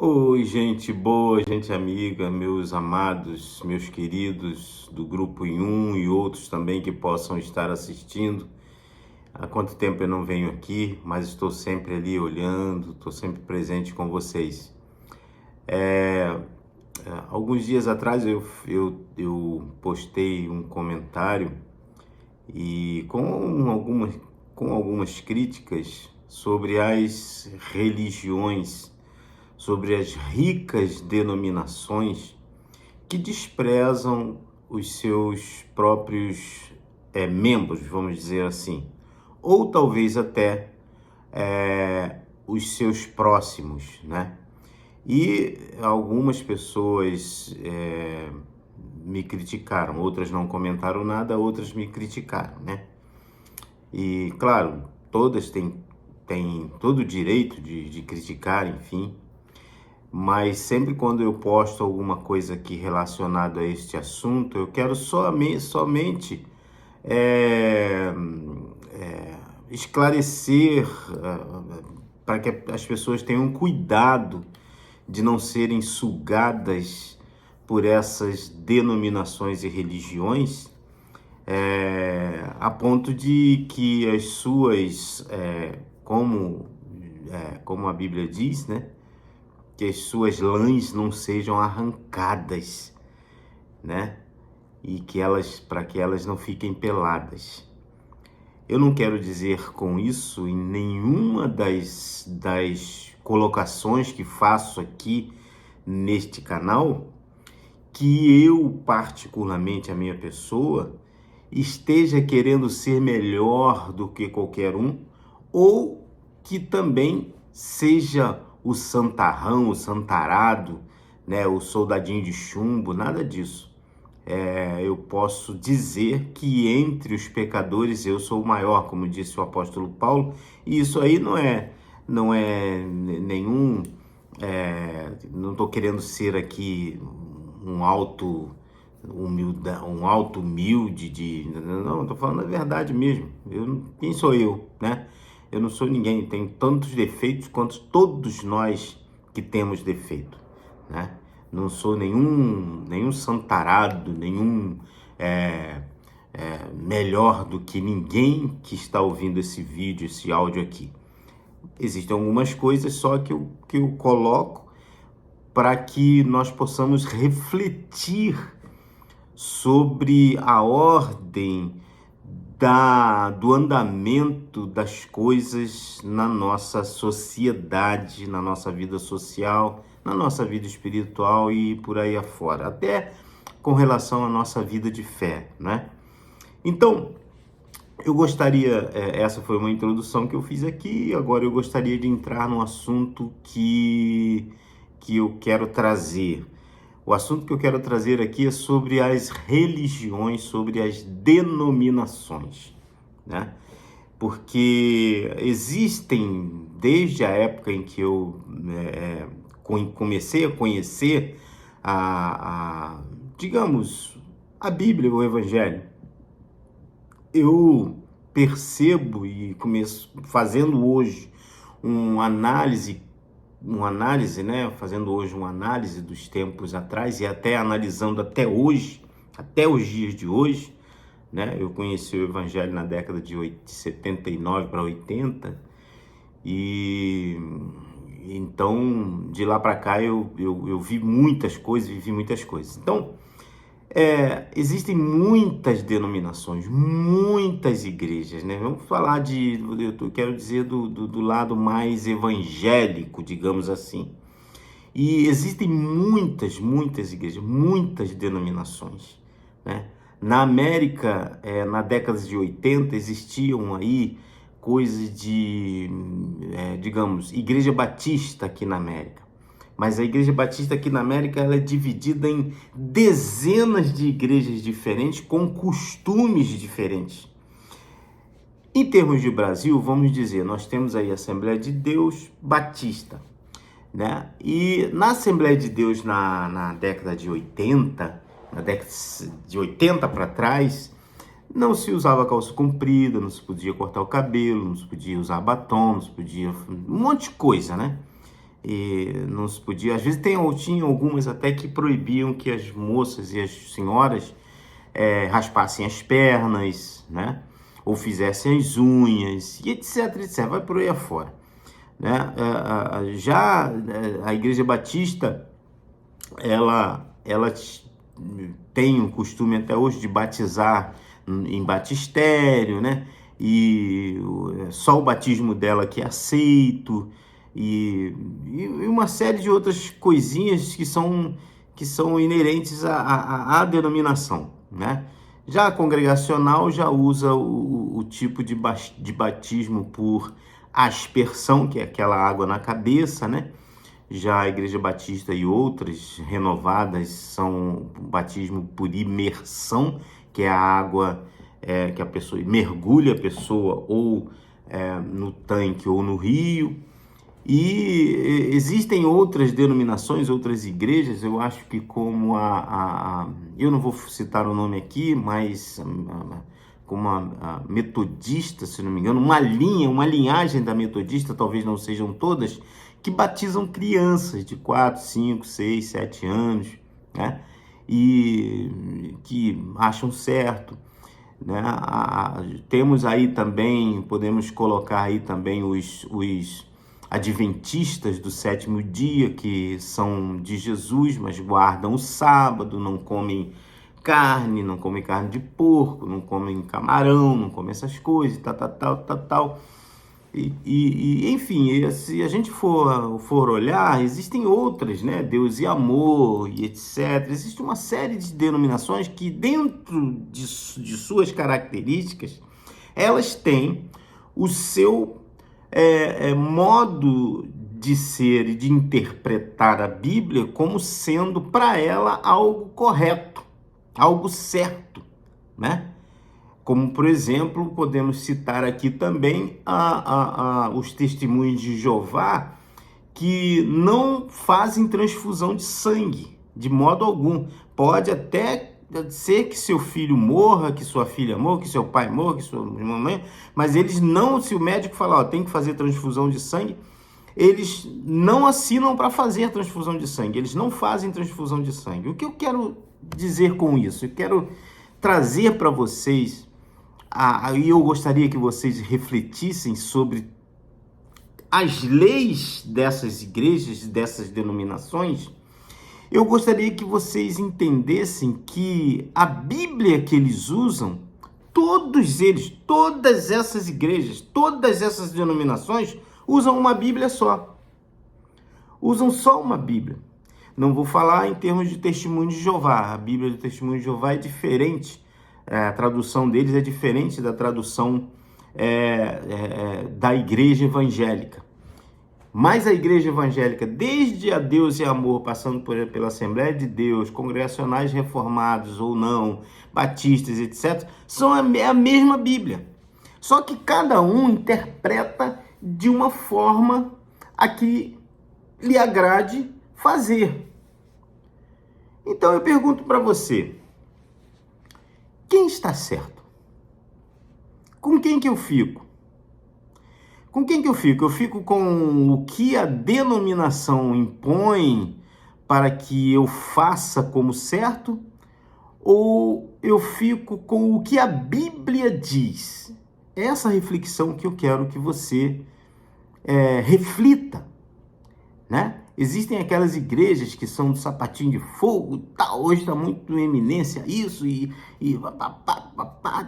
Oi, gente boa, gente amiga, meus amados, meus queridos do grupo em um e outros também que possam estar assistindo. Há quanto tempo eu não venho aqui, mas estou sempre ali olhando, estou sempre presente com vocês. Alguns dias atrás eu postei um comentário e com algumas críticas sobre as religiões, sobre as ricas denominações que desprezam os seus próprios membros, vamos dizer assim, ou talvez até os seus próximos, né? E algumas pessoas me criticaram, outras não comentaram nada, outras me criticaram, né? E claro, todas têm todo o direito de criticar, enfim, mas sempre quando eu posto alguma coisa aqui relacionada a este assunto, eu quero somente é, esclarecer para que as pessoas tenham cuidado de não serem sugadas por essas denominações e religiões, a ponto de que as suas, como a Bíblia diz, né? Que as suas lãs não sejam arrancadas, né? E para que elas não fiquem peladas. Eu não quero dizer com isso, em nenhuma das colocações que faço aqui neste canal, que eu, particularmente a minha pessoa, esteja querendo ser melhor do que qualquer um, ou que também seja o santarrão, o santarado, né, o soldadinho de chumbo, nada disso. Eu posso dizer que entre os pecadores eu sou o maior, como disse o apóstolo Paulo, e isso aí não é nenhum, não estou querendo ser aqui um alto humilde, não, estou falando a verdade mesmo. Quem sou eu, né? Eu não sou ninguém, tenho tantos defeitos quanto todos nós que temos defeito, né? Não sou nenhum santarado, nenhum melhor do que ninguém que está ouvindo esse vídeo, esse áudio aqui. Existem algumas coisas só que eu coloco para que nós possamos refletir sobre a ordem do andamento das coisas na nossa sociedade, na nossa vida social, na nossa vida espiritual e por aí afora, até com relação à nossa vida de fé, né? Então, eu gostaria, essa foi uma introdução que eu fiz aqui, agora eu gostaria de entrar num assunto que eu quero trazer. O assunto que eu quero trazer aqui é sobre as religiões, sobre as denominações, né? Porque existem, desde a época em que eu comecei a conhecer digamos, a Bíblia, o Evangelho, eu percebo e começo fazendo hoje uma análise, né? Fazendo hoje uma análise dos tempos atrás e até analisando até hoje, até os dias de hoje, né? Eu conheci o Evangelho na década de 79 para 80 e então de lá para cá eu vi muitas coisas, vivi muitas coisas. Então, existem muitas denominações, muitas igrejas, né? Vamos falar eu quero dizer do lado mais evangélico, digamos assim. E existem muitas igrejas, muitas denominações, né? Na América, na década de 80, existiam aí coisas digamos, Igreja Batista aqui na América. Mas a Igreja Batista aqui na América ela é dividida em dezenas de igrejas diferentes, com costumes diferentes. Em termos de Brasil, vamos dizer, nós temos aí a Assembleia de Deus Batista, né? E na Assembleia de Deus na década de 80, na década de 80 para trás, não se usava calça comprida, não se podia cortar o cabelo, não se podia usar batom, não se podia... um monte de coisa, né? e não se podia. Às vezes tinha algumas até que proibiam que as moças e as senhoras raspassem as pernas, né? Ou fizessem as unhas, e etc, etc. Vai por aí afora, né? Já a Igreja Batista, ela tem o costume até hoje de batizar em batistério, né? E só o batismo dela que é aceito, e uma série de outras coisinhas que são inerentes à denominação, né? Já a congregacional já usa o tipo de batismo por aspersão, que é aquela água na cabeça, né? Já a Igreja Batista e outras renovadas são o batismo por imersão, que é a água que a pessoa mergulha a pessoa ou no tanque ou no rio. E existem outras denominações, outras igrejas, eu acho que como eu não vou citar o nome aqui, mas como a metodista, se não me engano, uma linhagem da metodista, talvez não sejam todas, que batizam crianças de 4, 5, 6, 7 anos, né? E que acham certo, né? Temos aí também, podemos colocar aí também os adventistas do sétimo dia, que são de Jesus, mas guardam o sábado, não comem carne de porco, não comem camarão, não comem essas coisas, tal. Enfim, se a gente for olhar, existem outras, né? Deus e amor e etc. Existe uma série de denominações que, dentro de suas características, elas têm o seu modo de ser e de interpretar a Bíblia como sendo para ela algo correto, algo certo, né? Como, por exemplo, podemos citar aqui também os testemunhos de Jeová, que não fazem transfusão de sangue, de modo algum. Pode até ser que seu filho morra, que sua filha morra, que seu pai morra, que sua mamãe, mas eles não, se o médico falar, tem que fazer transfusão de sangue, eles não assinam para fazer transfusão de sangue, eles não fazem transfusão de sangue. O que eu quero dizer com isso? Eu quero trazer para vocês, e eu gostaria que vocês refletissem sobre as leis dessas igrejas, dessas denominações. Eu gostaria que vocês entendessem que a Bíblia que eles usam, todos eles, todas essas igrejas, todas essas denominações, usam uma Bíblia só. Usam só uma Bíblia. Não vou falar em termos de testemunho de Jeová. A Bíblia do testemunho de Jeová é diferente. A tradução deles é diferente da tradução da igreja evangélica. Mas a igreja evangélica, desde a Deus e Amor, passando pela Assembleia de Deus, congregacionais reformados ou não, batistas, etc., são a mesma Bíblia. Só que cada um interpreta de uma forma a que lhe agrade fazer. Então eu pergunto para você, quem está certo? Com quem que eu fico? Com quem que eu fico? Eu fico com o que a denominação impõe para que eu faça como certo? Ou eu fico com o que a Bíblia diz? É essa reflexão que eu quero que você reflita, né? Existem aquelas igrejas que são do sapatinho de fogo, hoje está muito em eminência isso,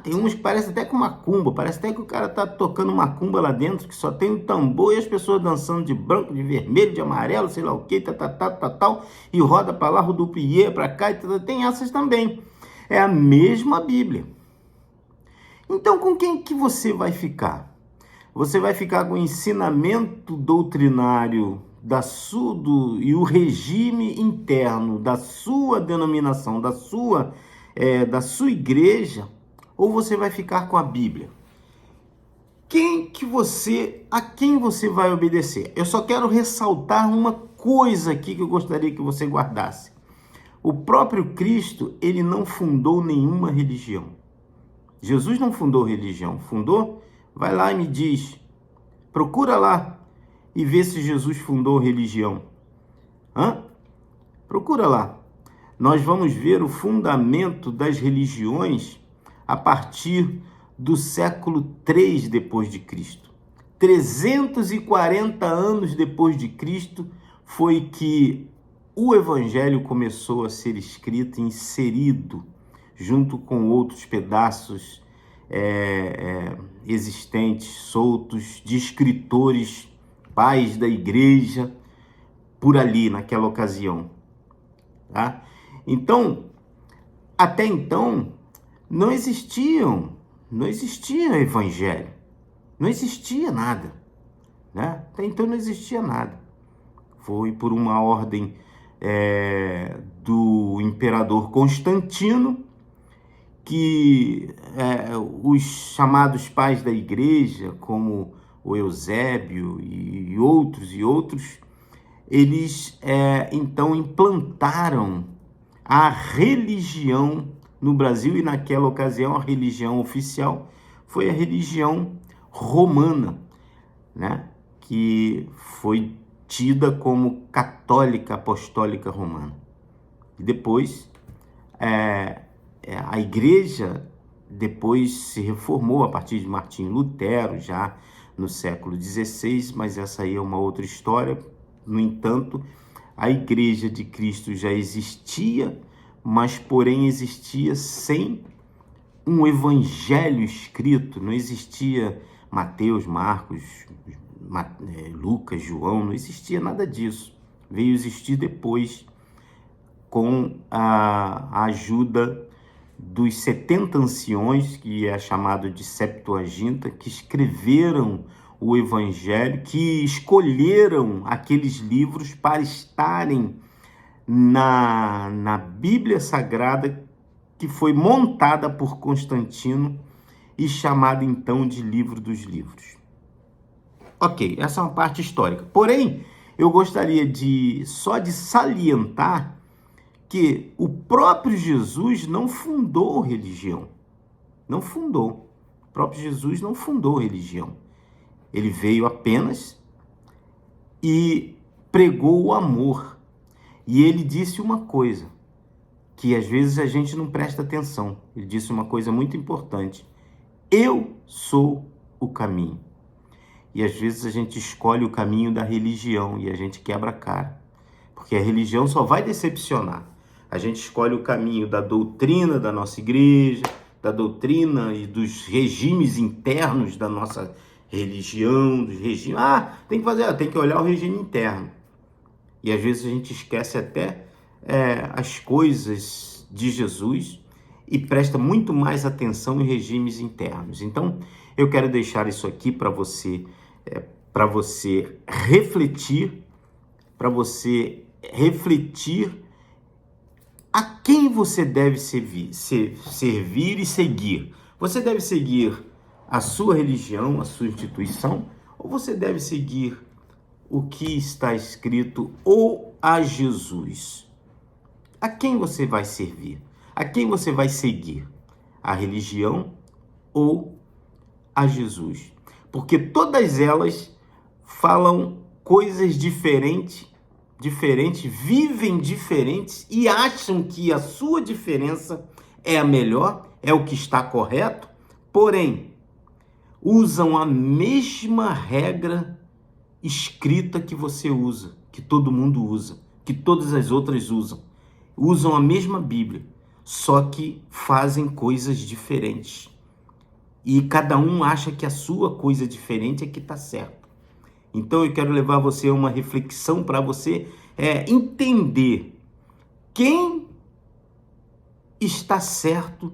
tem uns que parecem até com macumba, parece até que o cara tá tocando macumba lá dentro, que só tem um tambor e as pessoas dançando de branco, de vermelho, de amarelo, sei lá o que, tal, e roda para lá, rodopiê para cá, tem essas também. É a mesma Bíblia. Então, com quem que você vai ficar? Você vai ficar com o ensinamento doutrinário e o regime interno da sua denominação, da sua igreja, ou você vai ficar com a Bíblia? A quem você vai obedecer? Eu só quero ressaltar uma coisa aqui que eu gostaria que você guardasse. O próprio Cristo, ele não fundou nenhuma religião. Jesus não fundou religião. Fundou? Vai lá e me diz. Procura lá. e vê se Jesus fundou religião. Procura lá. Nós vamos ver o fundamento das religiões a partir do século III depois de Cristo. 340 anos depois de Cristo foi que o Evangelho começou a ser escrito e inserido junto com outros pedaços existentes, soltos, de escritores, pais da igreja, por ali, naquela ocasião. Tá? Então, até então, não existia evangelho, não existia nada, né? Até então não existia nada. Foi por uma ordem do imperador Constantino que os chamados pais da igreja, como o Eusébio e outros, eles então implantaram a religião no Brasil, e naquela ocasião a religião oficial foi a religião romana, né? Que foi tida como católica apostólica romana. E depois a igreja depois se reformou a partir de Martinho Lutero, já no século XVI, mas essa aí é uma outra história. No entanto, a Igreja de Cristo já existia, mas porém existia sem um evangelho escrito. Não existia Mateus, Marcos, Lucas, João, não existia nada disso. Veio existir depois, com a ajuda dos 70 anciões, que é chamado de Septuaginta, que escreveram o Evangelho, que escolheram aqueles livros para estarem na Bíblia Sagrada, que foi montada por Constantino e chamada então de Livro dos Livros. Ok, essa é uma parte histórica. Porém, eu gostaria só de salientar que o próprio Jesus não fundou religião. Não fundou. O próprio Jesus não fundou religião. Ele veio apenas e pregou o amor. E ele disse uma coisa, que às vezes a gente não presta atenção. Ele disse uma coisa muito importante. Eu sou o caminho. E às vezes a gente escolhe o caminho da religião e a gente quebra a cara. Porque a religião só vai decepcionar. A gente escolhe o caminho da doutrina da nossa igreja, da doutrina e dos regimes internos da nossa religião, dos regimes. Tem que olhar o regime interno. E às vezes a gente esquece até as coisas de Jesus e presta muito mais atenção em regimes internos. Então, eu quero deixar isso aqui para você refletir, a quem você deve servir e seguir. Você deve seguir a sua religião, a sua instituição, ou você deve seguir o que está escrito ou a Jesus? A quem você vai servir? A quem você vai seguir? A religião ou a Jesus? Porque todas elas falam coisas diferentes, vivem diferentes e acham que a sua diferença é a melhor, é o que está correto, porém, usam a mesma regra escrita que você usa, que todo mundo usa, que todas as outras usam. Usam a mesma Bíblia, só que fazem coisas diferentes. E cada um acha que a sua coisa diferente é que está certo. Então eu quero levar você a uma reflexão para você entender quem está certo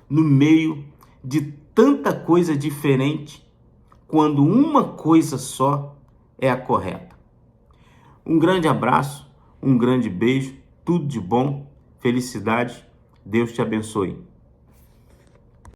no meio de tanta coisa diferente, quando uma coisa só é a correta. Um grande abraço, um grande beijo, tudo de bom, felicidade, Deus te abençoe.